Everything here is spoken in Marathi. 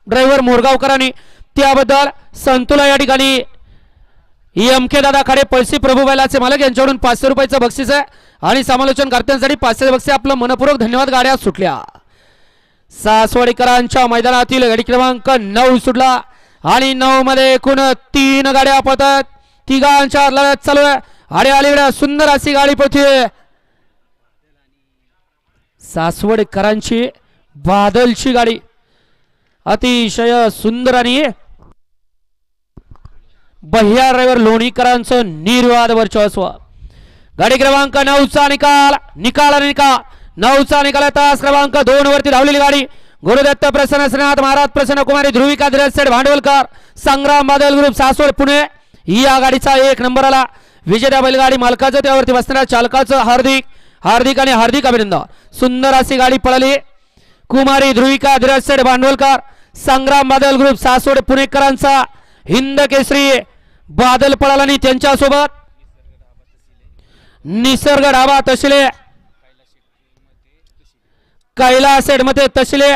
ड्रायव्हर मोरगावकरांनी त्याबद्दल संतुला या ठिकाणी एमके दादा खाडे पळशी प्रभू बैलाचे मालक यांच्याकडून 500 रुपयाचं बक्षीस आहे आणि समालोचनकर्त्यांसाठी 500 बक्षीस. आपलं मनपूर्वक धन्यवाद. गाड्या सुटल्या. सासवडीकरांच्या मैदानातील गाडी क्रमांक 9 सुटला आणि 9 मध्ये एकूण 3 गाड्या पळतात. तिघांच्या लढत चालू आहे आणि अलीकडे सुंदर अशी गाडी पळते सासवडीकरांची बादलची गाडी. अतिशय सुंदर आणि बह्या ड्रायव्हर लोणीकरांचं निर्वाद वर्चस्व. गाडी क्रमांक 9चा निकाल 9चा निकाल. तास क्रमांक 2 वरती धावलेली गाडी गुरुदत्त प्रसन्न श्रीनाथ महाराज प्रसन्न कुमारी ध्रुविका धीरज भांडवलकर संग्राम बादल ग्रुप सासवड पुणे या गाडीचा 1 नंबर आला. विजेत्या बैलगाडी मालकाचं त्यावरती बसणाऱ्या चालकाचं हार्दिक अभिनंदन. सुंदर अशी गाडी पळाली. कुमारी ध्रुविका धीरज भांडवलकर संग्राम बादल ग्रुप सासवड पुणेकरांचा हिंद केसरी बादल पळाला आणि त्यांच्यासोबत निसर्ग ढाबा तसले कैलास मध्ये तसले